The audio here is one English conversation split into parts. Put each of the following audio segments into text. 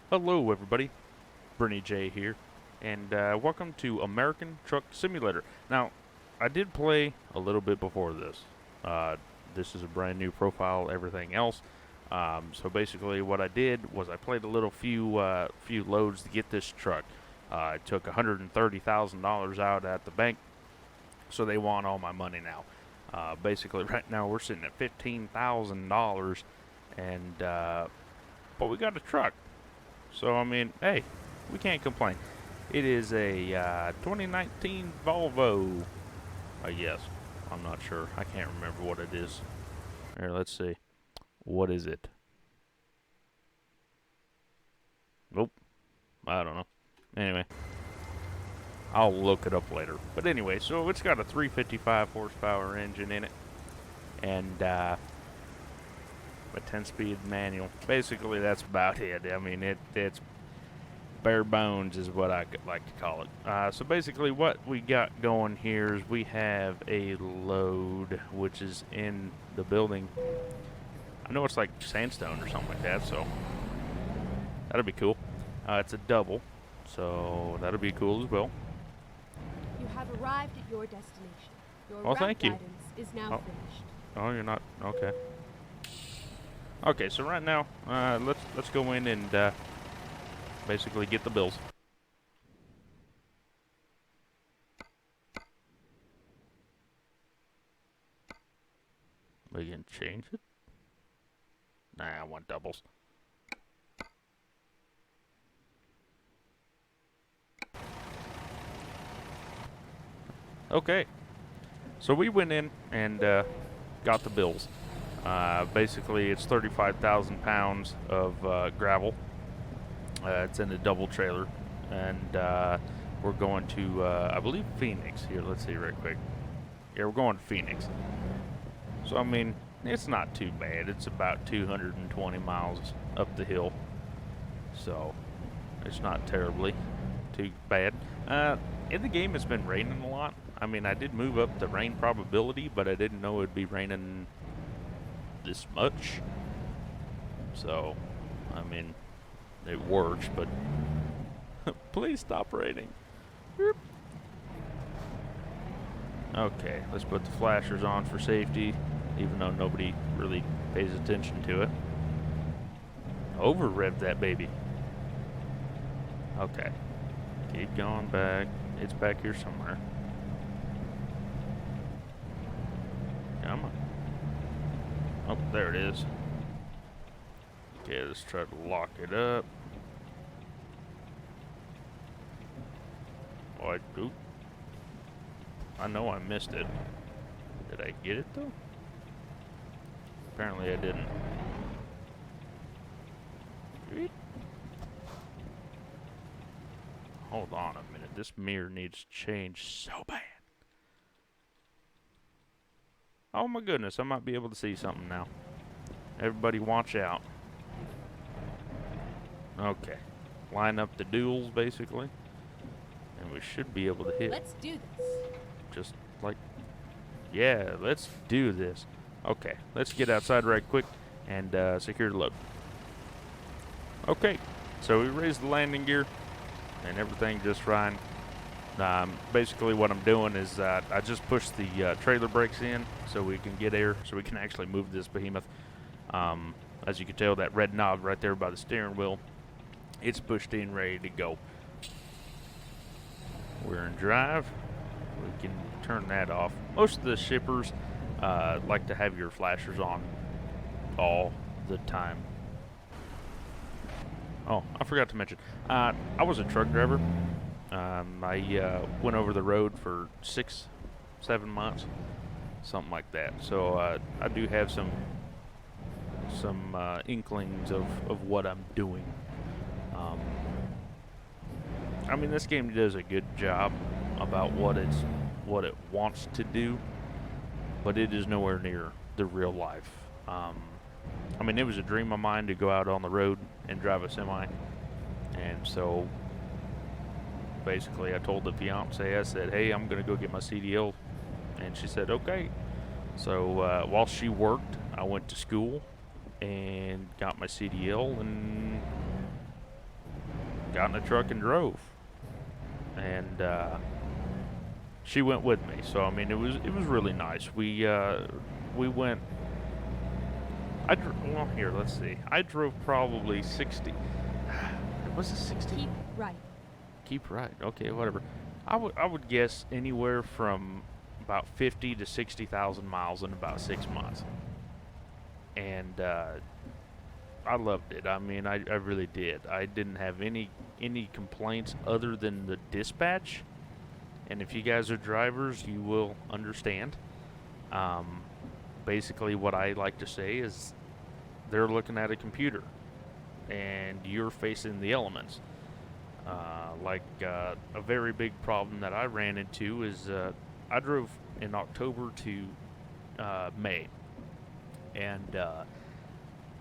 Hello, everybody. Bernie J here, and welcome to American Truck Simulator. Now, I did play a little bit before this. Uh, this is a brand new profile, everything else. So basically, what I did was I played a little few loads to get this truck. I took $130,000 out at the bank, so they want all my money now. Basically, right now we're sitting at $15,000, and but we got a truck. So, I mean, hey, we can't complain. It is a 2019 Volvo, I guess. I'm not sure. I can't remember what it is. Here, let's see. What is it? Nope. I don't know. Anyway, I'll look it up later. But anyway, so it's got a 355 horsepower engine in it. And a 10-speed manual. Basically, that's about it. I mean, it's bare bones is what I like to call it. So basically what we got going here is we have a load which is in the building. I know it's like sandstone or something like that, so that'll be cool. It's a double, so that'll be cool as well. You have arrived at your destination. Your Well, route thank you. guidance is now Oh. finished. Oh, you're not okay. Okay, so right now, let's go in and basically get the bills. We can change it. Nah, I want doubles. Okay, so we went in and got the bills. Basically, it's 35,000 pounds of gravel. It's in a double trailer, and we're going to, I believe, Phoenix. Here, let's see right quick. Yeah, we're going to Phoenix. So, I mean, it's not too bad. It's about 220 miles up the hill. So, it's not terribly too bad. In the game, it's been raining a lot. I mean, I did move up the rain probability, but I didn't know it'd be raining this much. So, I mean, it works, but please stop raining. Boop. Okay, let's put the flashers on for safety, even though nobody really pays attention to it. Over rev that baby. Okay, keep going back. It's back here somewhere. Come on. Oh, there it is. Okay, let's try to lock it up. Oh, oop. I know I missed it. Did I get it, though? Apparently I didn't. Hold on a minute. This mirror needs change so bad. Oh my goodness, I might be able to see something now. Everybody watch out. Okay. Line up the duels, basically. And we should be able to hit. Let's do this. Just like... Yeah, let's do this. Okay, let's get outside right quick and secure the load. Okay, so we raised the landing gear and everything just fine. Basically what I'm doing is I just pushed the trailer brakes in so we can get air, so we can actually move this behemoth. As you can tell, that red knob right there by the steering wheel, it's pushed in, ready to go. We're in drive. We can turn that off. Most of the shippers like to have your flashers on all the time. Oh, I forgot to mention, I was a truck driver. I went over the road for 6-7 months, something like that. So I do have some inklings of what I'm doing. I mean, this game does a good job about what it wants to do, but it is nowhere near the real life. I mean, it was a dream of mine to go out on the road and drive a semi, and so basically I told the fiance, I said, hey, I'm gonna go get my CDL, and she said, okay. So while she worked, I went to school and got my CDL, and got in a truck and drove. And she went with me. So I mean, it was really nice. We went. Well, here, let's see. I drove probably 60. Was it 60? Keep right. Keep right. Okay, whatever. I would guess anywhere from about 50 to 60,000 miles in about 6 months. And I loved it. I mean, I really did. I didn't have any complaints other than the dispatch. And if you guys are drivers, you will understand. Basically, what I like to say is they're looking at a computer, and you're facing the elements. A very big problem that I ran into is I drove in October to May, and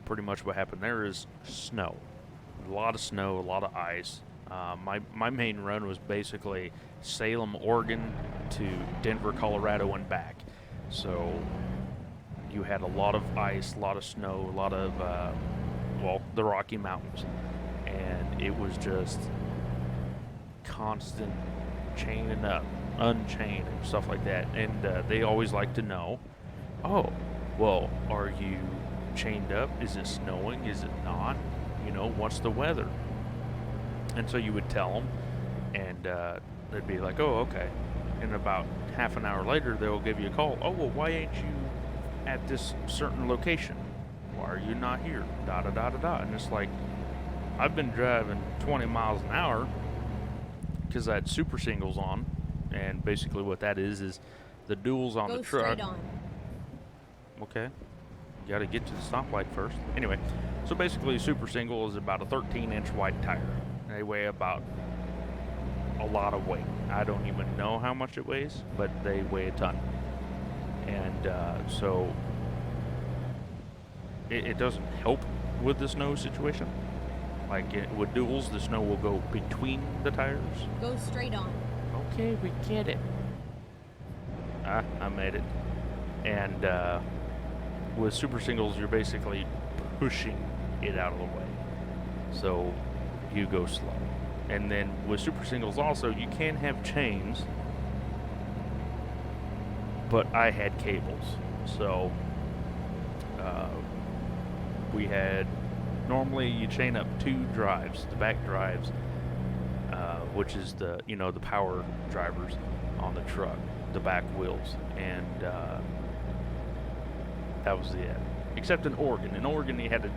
pretty much what happened there is snow. A lot of snow, a lot of ice. My main run was basically Salem, Oregon to Denver, Colorado and back. So you had a lot of ice, a lot of snow, a lot of, the Rocky Mountains. And it was just constant chaining up, unchained, and stuff like that. And they always like to know, oh, well, are you chained up? Is it snowing? Is it not? You know, what's the weather? And so you would tell them, and they'd be like, oh, okay. And about half an hour later, they'll give you a call. Oh, well, why ain't you at this certain location? Why are you not here? Da da da da da. And it's like, I've been driving 20 miles an hour because I had super singles on, and basically what that is the duals on Go the truck. straight on. Okay. You got to get to the stoplight first. Anyway, so basically, super single is about a 13-inch wide tire. They weigh about a lot of weight. I don't even know how much it weighs, but they weigh a ton. And so it doesn't help with the snow situation. Like with duals, the snow will go between the tires. Go straight on. Okay, we get it. I made it. And with super singles, you're basically pushing it out of the way. So you go slow. And then with super singles also, you can have chains, but I had cables. So we had, normally you chain up 2 drives, the back drives, which is the power drivers on the truck, the back wheels, and that was it. Except in Oregon. In Oregon, you had to.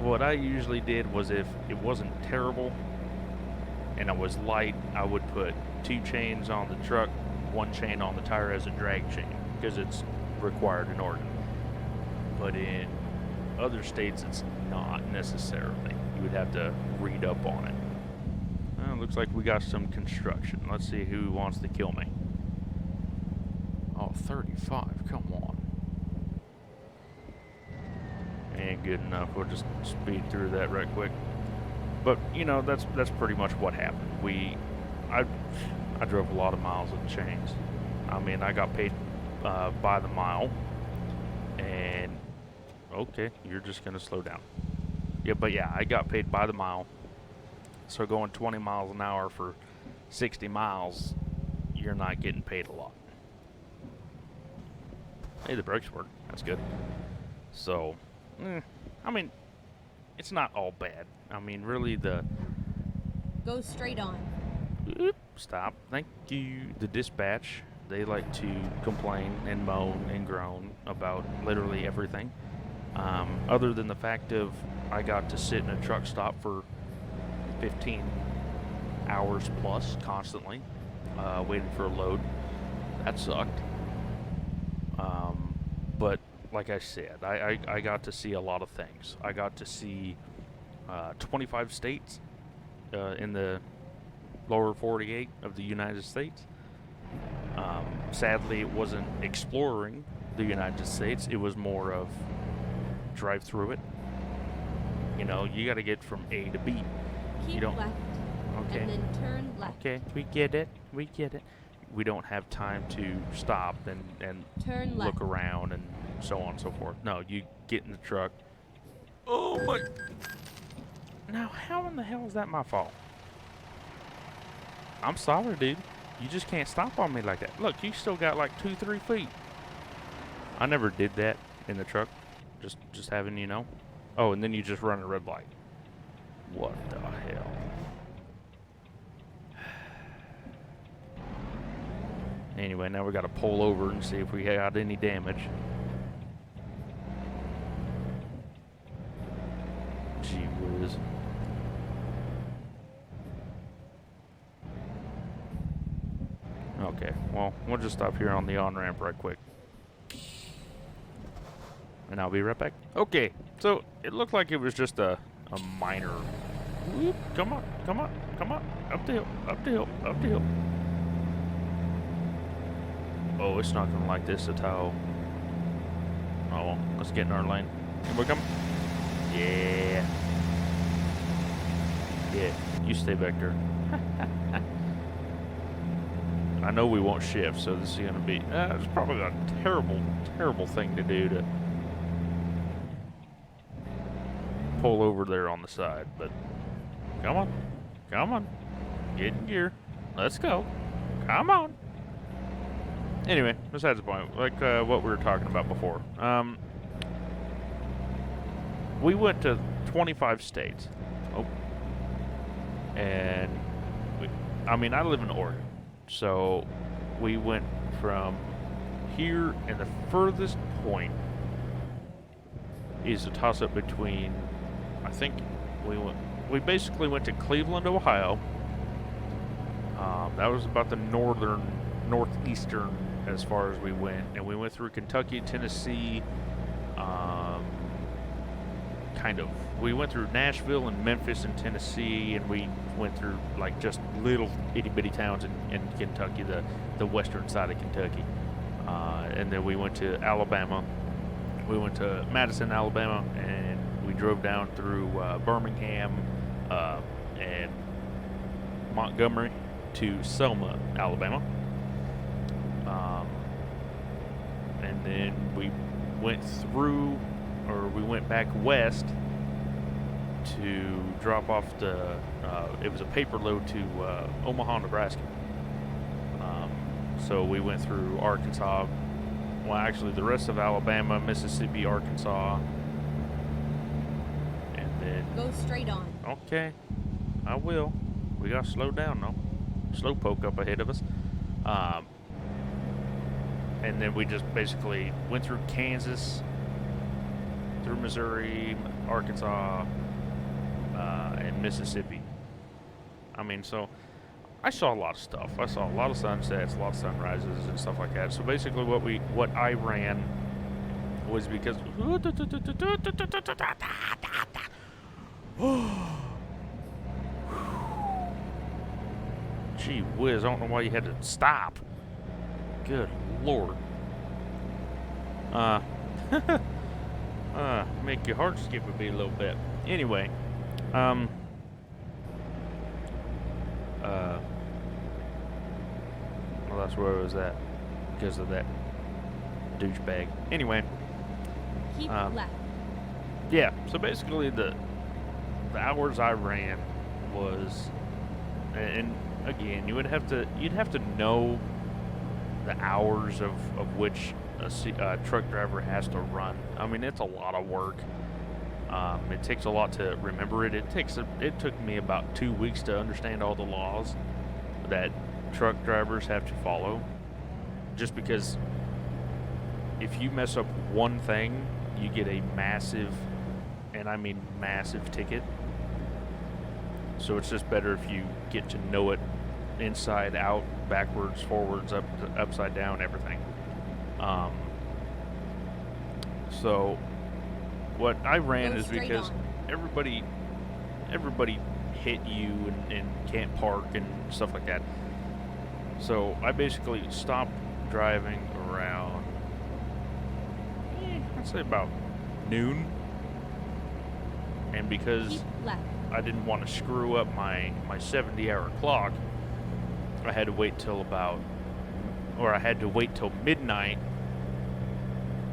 What I usually did was, if it wasn't terrible and I was light, I would put 2 chains on the truck, 1 chain on the tire as a drag chain, because it's required in Oregon. But in other states, it's not necessarily. You would have to read up on it. Well, looks like we got some construction. Let's see who wants to kill me. Oh, 35. Come on. Ain't good enough. We'll just speed through that right quick. But that's pretty much what happened. I drove a lot of miles with chains. I mean, I got paid by the mile. And okay, you're just gonna slow down. Yeah, but yeah, I got paid by the mile. So going 20 miles an hour for 60 miles, you're not getting paid a lot. Hey, the brakes work. That's good. So, I mean, it's not all bad. I mean, really, Go straight on. Stop. Thank you. The dispatch, they like to complain and moan and groan about literally everything. Other than the fact of I got to sit in a truck stop for 15 hours plus constantly, waiting for a load. That sucked. But like I said, I got to see a lot of things. I got to see 25 states in the lower 48 of the United States. Sadly, it wasn't exploring the United States. It was more of drive through it. You got to get from A to B. Keep you don't. left. Okay. And then turn left. Okay, we get it. We get it. We don't have time to stop and Turn look left. around and so on and so forth. No, you get in the truck. Oh my! Now, how in the hell is that my fault? I'm sorry, dude. You just can't stop on me like that. Look, you still got like 2-3 feet. I never did that in the truck. Just having you know. Oh, and then you just run a red light. What the hell? Anyway, now we got to pull over and see if we had any damage. Gee whiz. Okay, well, we'll just stop here on the on-ramp right quick. And I'll be right back. Okay, so it looked like it was just a minor... Whoop, come on, come on, come on. Up the hill, up the hill, up the hill. Oh, it's not gonna like this at all. Oh, well, let's get in our lane. Here we come. Yeah. Yeah, you stay back there. I know we won't shift, so this is gonna be... it's probably a terrible, terrible thing to do to pull over there on the side, but come on, come on, get in gear, let's go, come on. Anyway, besides the point, like what we were talking about before, we went to 25 states. Oh, and I mean, I live in Oregon, so we went from here, and the furthest point is a toss-up between, I think we basically went to Cleveland, Ohio. That was about the northeastern as far as we went, and we went through Kentucky, Tennessee, we went through Nashville and Memphis and Tennessee, and we went through like just little itty-bitty towns in Kentucky, the western side of Kentucky, and then we went to Alabama. We went to Madison, Alabama, and we drove down through Birmingham and Montgomery to Selma, Alabama. And then we went back west to drop off it was a paper load to Omaha, Nebraska. So we went through Arkansas, well, actually the rest of Alabama, Mississippi, Arkansas, and then... Go straight on. Okay, I will. We gotta slow down, though. Slow poke up ahead of us. And then we just basically went through Kansas, through Missouri, Arkansas, and Mississippi. I mean, so I saw a lot of stuff. I saw a lot of sunsets, a lot of sunrises, and stuff like that. So basically, what I ran was because gee whiz, I don't know why you had to stop. Good Lord. Make your heart skip a beat a little bit. Anyway, well, that's where I was at because of that douchebag. Anyway, Keep left. Yeah. So basically, the hours I ran was, and again, you'd have to know the hours of which a truck driver has to run. I mean, it's a lot of work. It takes a lot to remember it. It took me about 2 weeks to understand all the laws that truck drivers have to follow. Just because if you mess up one thing, you get a massive, and I mean massive, ticket. So it's just better if you get to know it inside out, backwards, forwards, upside down, everything. So what I ran is because everybody hit you and can't park and stuff like that. So I basically stopped driving around, I'd say about noon. And because I didn't want to screw up my 70-hour clock, I had to wait till midnight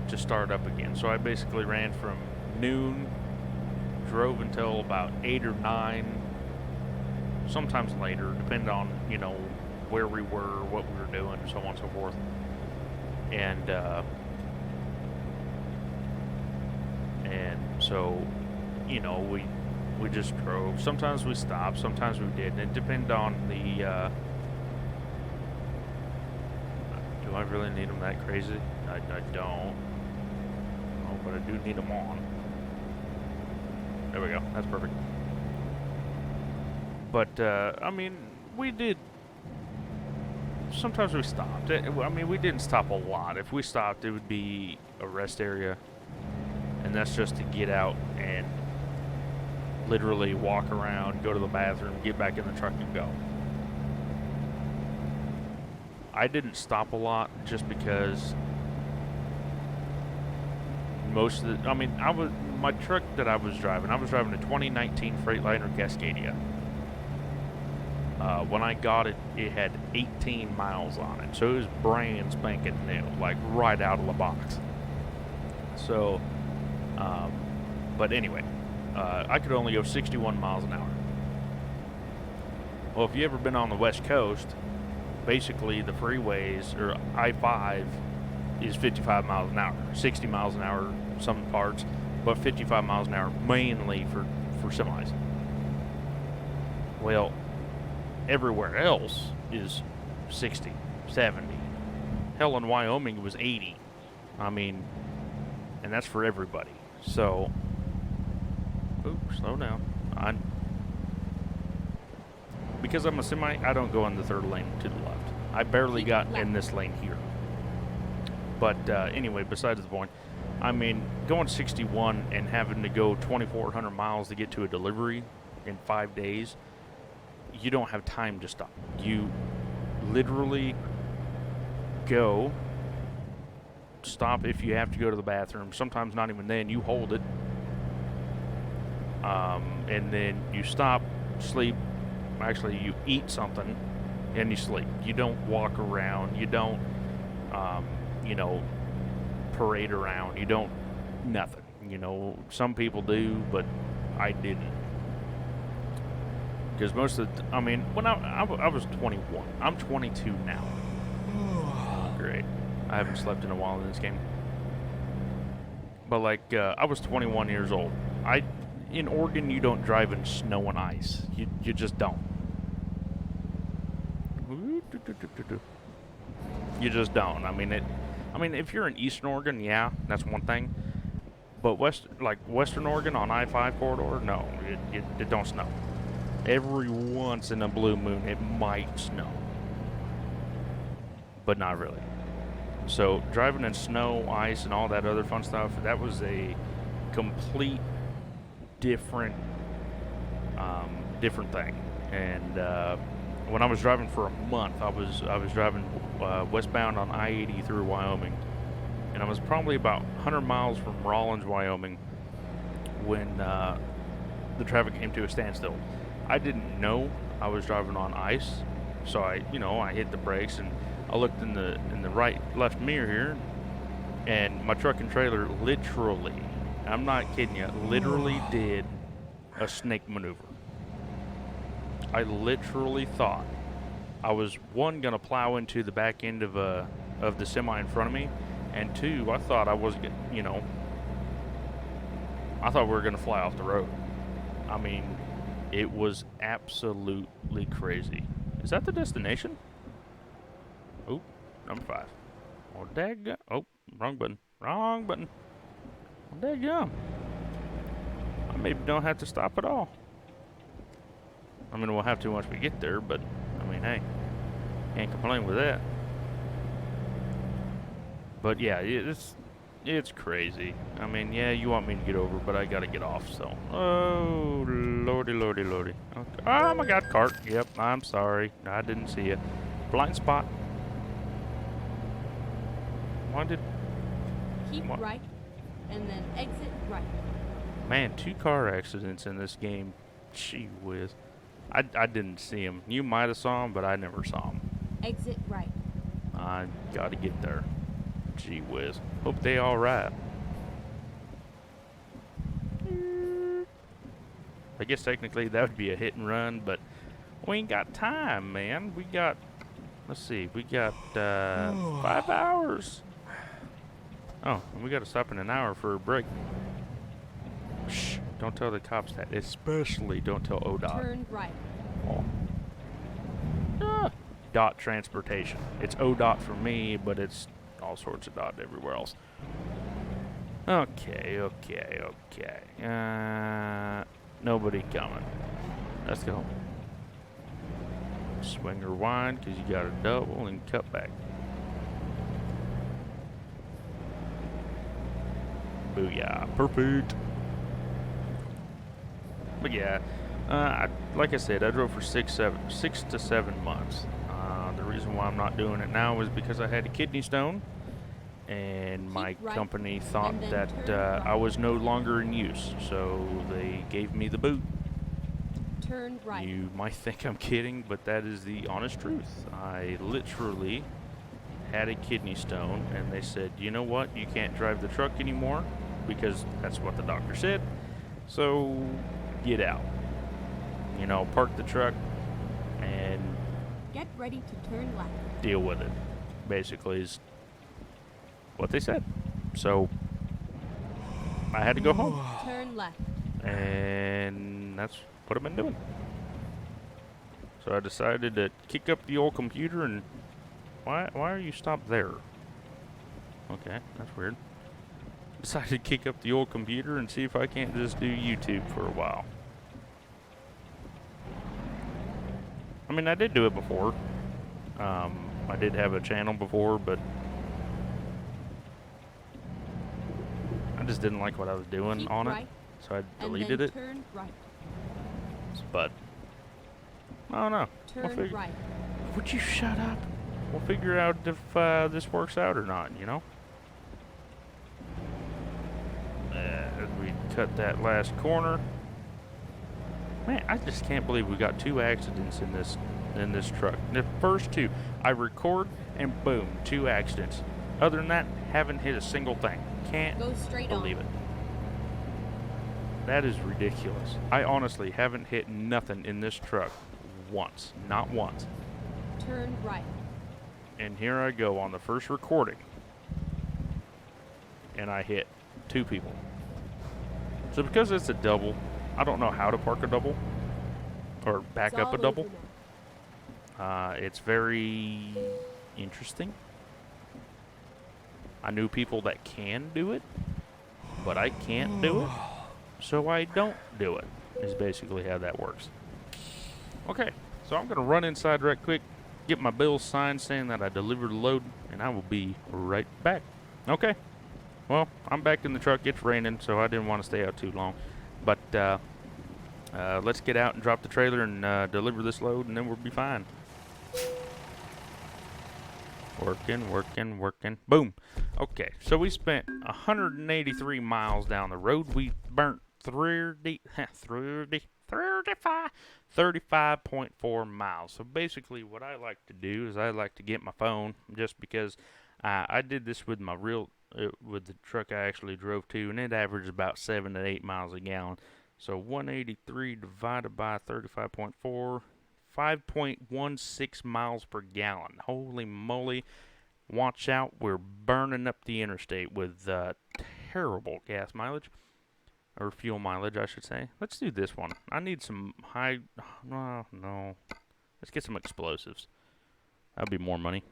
to start up again. So I basically ran from noon drove until about 8 or 9, sometimes later, depending on, you know, where we were, what we were doing, so on and so forth. And so, you know, we just drove. Sometimes we stopped, sometimes we didn't. It depended on the, do I really need them that crazy? I don't. Oh, but I do need them on. There we go. That's perfect. But, I mean, we did. Sometimes we stopped. I mean, we didn't stop a lot. If we stopped, it would be a rest area. And that's just to get out and literally walk around, go to the bathroom, get back in the truck and go. I didn't stop a lot just because most of the, I mean, my truck that I was driving a 2019 Freightliner Cascadia. When I got it, it had 18 miles on it. So it was brand spanking new, like right out of the box. So, but anyway, I could only go 61 miles an hour. Well, if you ever been on the West Coast, basically the freeways, or I-5, is 55 miles an hour. 60 miles an hour some parts, but 55 miles an hour mainly for semis. Well, everywhere else is 60, 70. Hell, in Wyoming it was 80. I mean, and that's for everybody. So, oops, slow down. Because I'm a semi, I don't go in the third lane to the left. I barely got in this lane here. But anyway, besides the point, I mean, going 61 and having to go 2,400 miles to get to a delivery in 5 days, you don't have time to stop. You literally go, stop if you have to go to the bathroom. Sometimes not even then. You hold it. And then you stop, sleep. Actually, you eat something, and you sleep. You don't walk around. You don't, you know, parade around. You don't, nothing. You know, some people do, but I didn't. Because most of the, I mean, when I was 21. I'm 22 now. Great. I haven't slept in a while in this game. But like, I was 21 years old. In Oregon, you don't drive in snow and ice. You just don't. You just don't. I mean, if you're in Eastern Oregon, yeah, that's one thing. But Western Oregon on I-5 corridor, no, it don't snow. Every once in a blue moon, it might snow, but not really. So driving in snow, ice, and all that other fun stuff, that was a complete different thing. And when I was driving for a month, I was driving westbound on I-80 through Wyoming, and I was probably about 100 miles from Rawlins, Wyoming, when the traffic came to a standstill. I didn't know I was driving on ice, so I hit the brakes, and I looked in the left mirror here, and my truck and trailer literally, I'm not kidding you, literally did a snake maneuver. I literally thought I was, one, gonna plow into the back end of the semi in front of me, and two, I thought I was, I thought we were gonna fly off the road. I mean, it was absolutely crazy. Is that the destination? Oh, number 5. Oh, daggum. Oh, wrong button. Wrong button. Oh, daggum. I maybe don't have to stop at all. I mean, we'll have to once we get there, but, I mean, hey, can't complain with that. But, yeah, it's crazy. I mean, yeah, you want me to get over, but I gotta get off, so. Oh, lordy, lordy, lordy. Okay. Oh, my God, cart. Yep, I'm sorry. I didn't see it. Blind spot. Keep right, and then exit right. Man, 2 car accidents in this game. Gee whiz. I didn't see him. You might have saw him, but I never saw him. Exit right. I gotta get there. Gee whiz. Hope they all right. I guess technically that would be a hit and run, but we ain't got time, man. We got, let's see, we got 5 hours. Oh, and we got to stop in an hour for a break. Shh, don't tell the cops that. Especially don't tell ODOT. Turn right. Oh. Dot transportation. It's ODOT for me, but it's all sorts of dot everywhere else. Okay. Nobody coming. Let's go. Swinger wide, because you got a double and cut back. Booyah. Perfect. But yeah, like I said, I drove for 6 to 7 months. The reason why I'm not doing it now is because I had a kidney stone, and my company thought that I was no longer in use, so they gave me the boot. Turn right. You might think I'm kidding, but that is the honest truth. I literally had a kidney stone, and they said, you know what, you can't drive the truck anymore, because that's what the doctor said, so get out. You know, park the truck and Get ready to turn left. deal with it, basically, is what they said. So I had to go home, Turn left. and that's what I've been doing. So I decided to kick up the old computer, and why are you stopped there? Okay, that's weird. Decided to kick up the old computer and see if I can't just do YouTube for a while. I mean, I did do it before. I did have a channel before, but I just didn't like what I was doing Keep on right, it, so I deleted and then it. Turn right. But I don't know. Turn right. Would you shut up? We'll figure out if this works out or not, you know? We cut that last corner. Man, I just can't believe we got 2 accidents in this truck. The first 2, I record and boom, 2 accidents. Other than that, haven't hit a single thing. Can't Go straight believe on. it. That is ridiculous. I honestly haven't hit nothing in this truck once. Not once. Turn right. And here I go on the first recording, and I hit 2 people. So because it's a double, I don't know how to park a double or back It's up a all double. over now. It's very interesting. I knew people that can do it, but I can't do it, so I don't do it, is basically how that works. Okay, so I'm going to run inside right quick, get my bill signed saying that I delivered the load, and I will be right back. Okay, well, I'm back in the truck. It's raining, so I didn't want to stay out too long. But let's get out and drop the trailer and deliver this load, and then we'll be fine. Working. Boom. Okay, so we spent 183 miles down the road. We burnt 35.4 miles. So basically what I like to do is I like to get my phone, just because I did this with my with the truck I actually drove to, and it averaged about 7 to 8 miles a gallon. So 183 divided by 35.4, 5.16 miles per gallon. Holy moly. Watch out, we're burning up the interstate with terrible gas mileage. Or fuel mileage, I should say. Let's do this one. I need some no. Let's get some explosives. That'll be more money.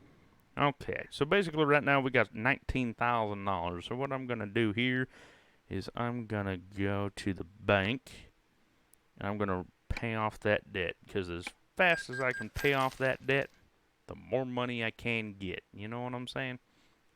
Okay, so basically right now we got $19,000. So what I'm going to do here is I'm going to go to the bank, and I'm going to pay off that debt, because as fast as I can pay off that debt, the more money I can get. You know what I'm saying?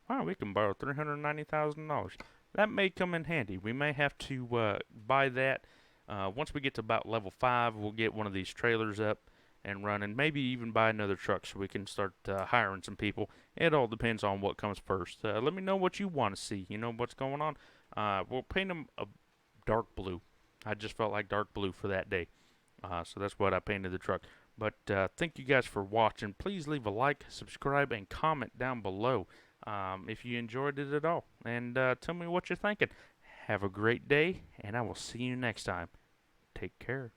Wow, we can borrow $390,000. That may come in handy. We may have to buy that. Once we get to about level 5, we'll get one of these trailers up and running. Maybe even buy another truck so we can start hiring some people. It all depends on what comes first. Let me know what you want to see. You know what's going on. We'll paint them a dark blue. I just felt like dark blue for that day. So that's what I painted the truck. But thank you guys for watching. Please leave a like, subscribe, and comment down below if you enjoyed it at all. And tell me what you're thinking. Have a great day, and I will see you next time. Take care.